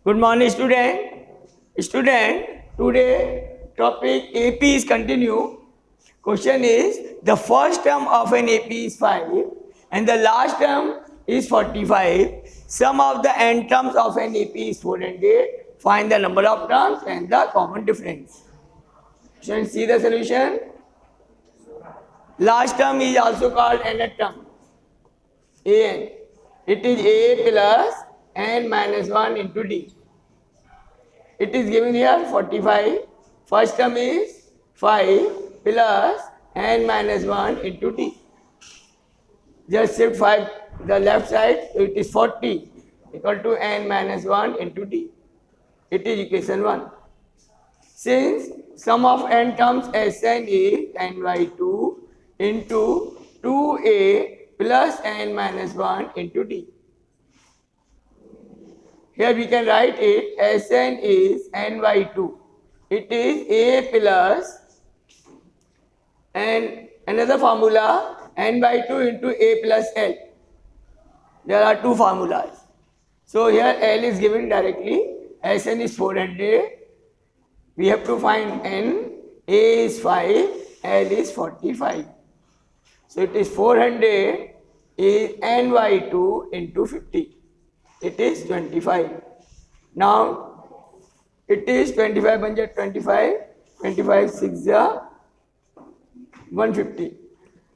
Good morning, student. Student, today topic AP is continue. Question is the first term of an AP is 5 and the last term is 45. Sum of the n terms of an AP is 400. Find the number of terms and the common difference. Students, see the solution. Last term is also called nth term. An. It is A plus n minus 1 into D. It is given here 45. First term is 5 plus n minus 1 into D. Just shift 5 the left side, so it is 40 equal to n minus 1 into D. It is equation 1. Since sum of n terms Sn is n by 2 into 2a plus n minus 1 into D. Here we can write it Sn is n by 2. It is a plus and another formula n by 2 into a plus L. There are two formulas. So here L is given directly. Sn is 400. We have to find n. A is 5. L is 45. So it is 400 is n by 2 into 50. It is 25. Now it is 25 1 25. 25 6 150.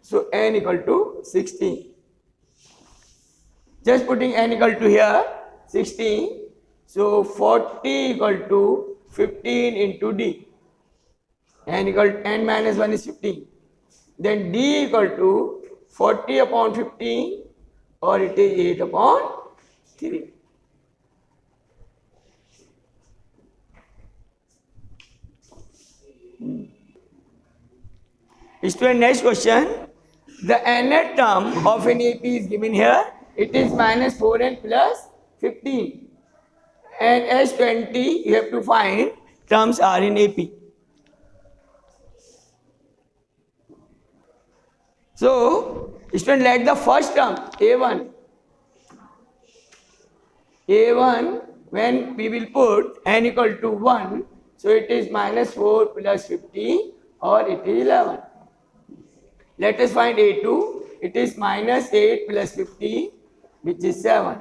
So n equal to 16. Just putting n equal to here 16. So 40 equal to 15 into D. N equal to n minus 1 is 15. Then D equal to 40 upon 15 or it is 8 upon 3. Student, next question. The nth term of an AP is given here. It is minus 4n plus 15. And as 20, you have to find terms are in AP. So, student, let the first term A1. A1, when we will put n equal to 1, so it is minus 4 plus 50 or it is 11. Let us find A2. It is minus 8 plus 50, which is 7.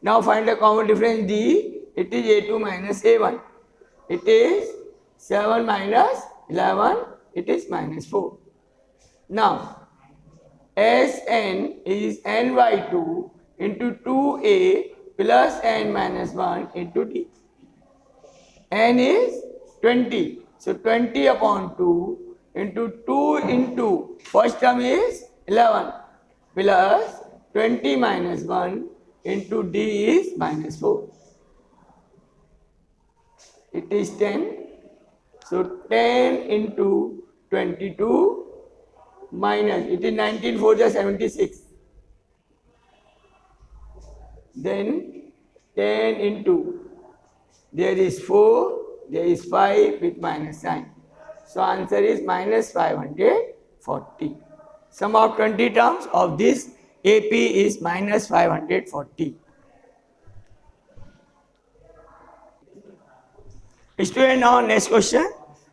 Now find the common difference D. It is A2 minus A1. It is 7 minus 11. It is minus 4. Now, Sn is n by 2 into 2a plus n minus 1 into D. N is 20. So 20 upon 2 into 2 into first term is 11 plus 20 minus 1 into D is minus 4. It is 10. So 10 into 22 minus, it is 19 4 just 76. Then 10 into, there is 4, there is 5 with minus sign. So answer is minus 540. Sum of 20 terms of this AP is minus 540. Student, now next question.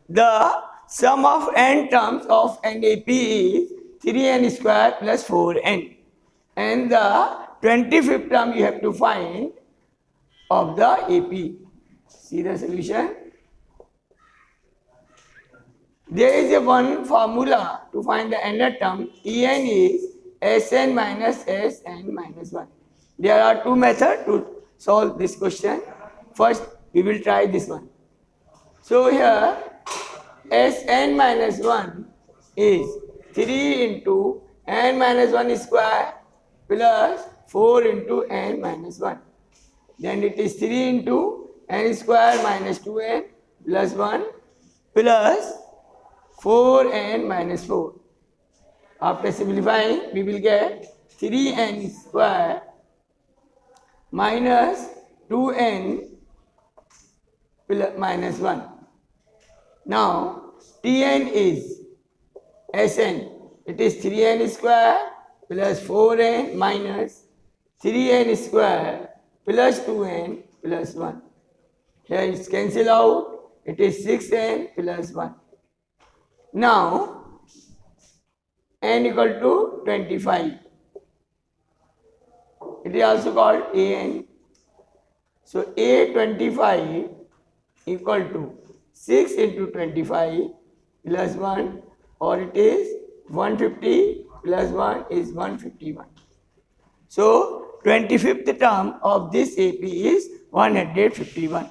The sum of n terms of an AP is 3n square plus 4n. And the 25th term you have to find of the AP. See the solution. There is a one formula to find the nth term. En is Sn minus Sn minus 1. There are two methods to solve this question. First, we will try this one. So here, Sn minus 1 is 3 into n minus 1 square plus 4 into n minus 1. Then it is 3 into n square minus 2n plus 1 plus 4n minus 4. After simplifying, we will get 3n square minus 2n plus minus 1. Now, Tn is Sn. It is 3n square plus 4n minus 3n square plus 2n plus 1. Here it's cancel out. It is 6n plus 1. Now, n equal to 25. It is also called an. So, a25 equal to 6 into 25 plus 1, or it is 150 plus 1 is 151. So, 25th term of this AP is 151.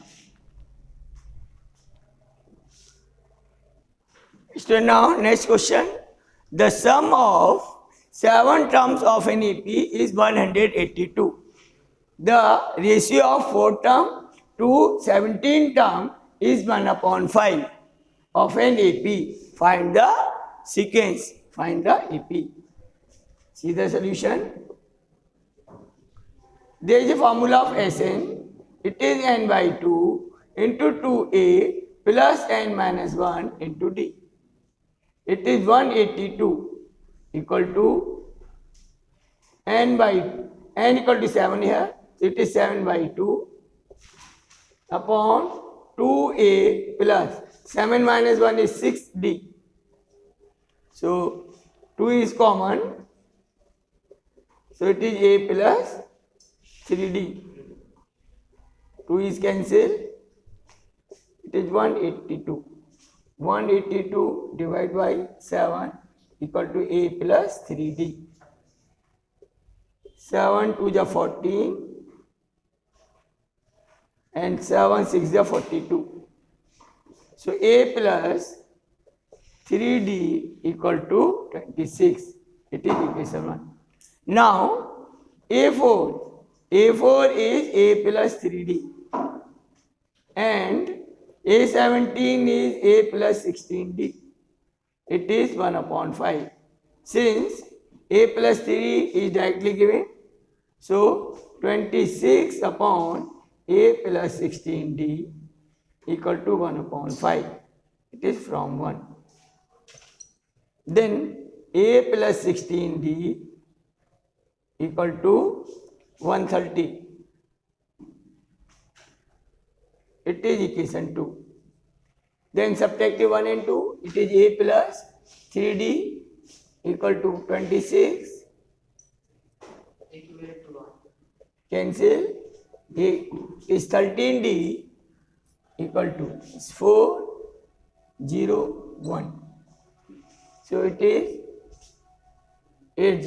So, now next question. The sum of 7 terms of an AP is 182. The ratio of 4 term to 17 term is 1/5 of an AP. Find the sequence. Find the AP. See the solution. There is a formula of Sn. It is n by 2 into 2a plus n minus 1 into d. It is 182 equal to n equal to 7 here. So it is 7 by 2 upon 2a plus 7 minus 1 is 6d. So 2 is common. So it is a plus 3d. 2 is cancelled. It is 182. 182 divided by 7 equal to a plus 3d. 7 2 is 14 and 7 6 is 42. So a plus 3d equal to 26. It is equation 1. Now a4 is a plus 3d and a17 is a plus 16d. It is 1/5. Since a plus 3 is directly given, so 26 upon a plus 16d equal to 1/5. It is from 1. Then a plus 16d equal to 130. It is equation 2. Then subtracting 1 and 2, it is a plus 3d equal to 26. Cancel. A is 13d equal to 4, 0, 1. So it is 8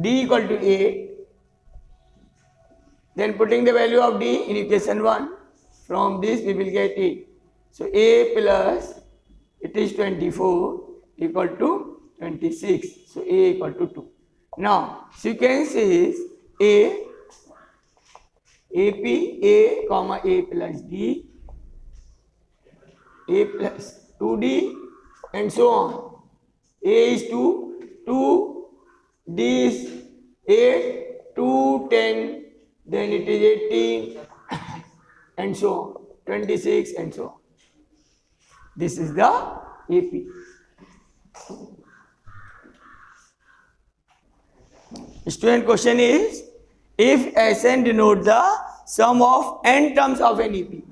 d equal to 8. Then putting the value of d in equation 1, from this we will get 8. So a plus, it is 24 equal to 26. So a equal to 2. Now sequence is a, AP, a comma a plus d, a plus 2d and so on. A is 2, 2, d is 8, 2, 10, then it is 18 and so on, 26 and so on. This is the AP. Student question is, if Sn denotes the sum of n terms of an AP,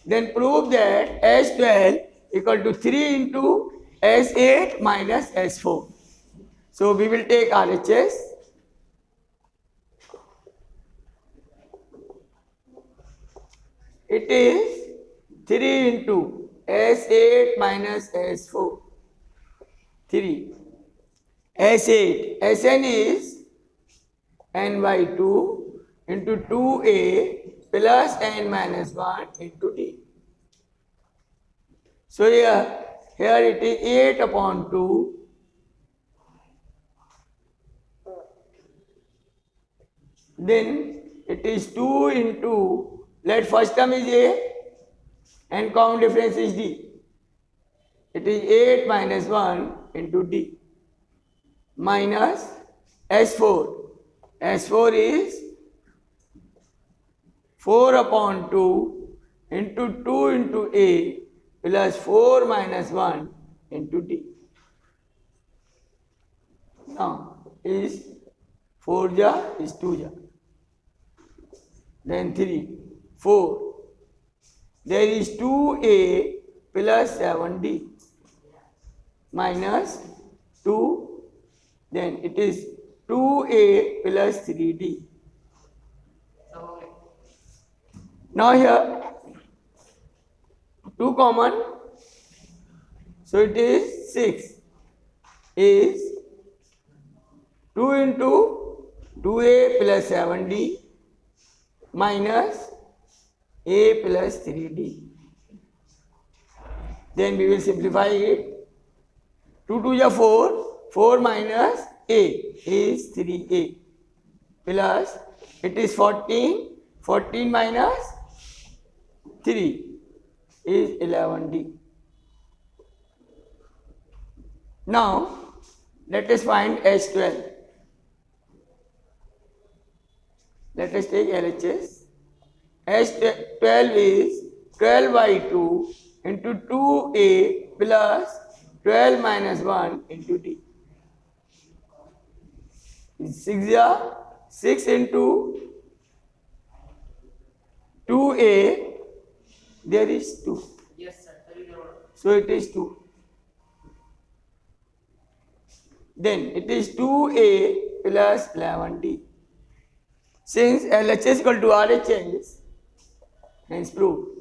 then prove that S12 equal to 3 into S8 minus S4. So we will take RHS. It is 3 into S8 minus S4. 3. S8. Sn is n by 2 into 2a plus n minus 1 into d. So here it is 8 upon 2 then it is 2 into, let first term is a and common difference is d. It is 8 minus 1 into d minus S4. S4 is 4 upon 2 into 2 into a plus 4 minus 1 into d. Now is 4 ja is 2 ja. then 3, 4. There is 2a plus 7d minus 2, then it is 2a plus 3d. Now here 2 common, so it is 6 is 2 into 2a plus 7d minus a plus 3d. Then we will simplify it. 2 to the 4, 4 minus a is 3a plus it is 14, 14 minus 3 is 11d. Now let us find S12. Let us take LHS. S12 is 12 by 2 into 2a plus 12 minus 1 into d. 6 into 2a, there is 2. Yes, sir. So it is 2. Then it is 2a plus 11d. Since LHS equal to RHS, hence proved.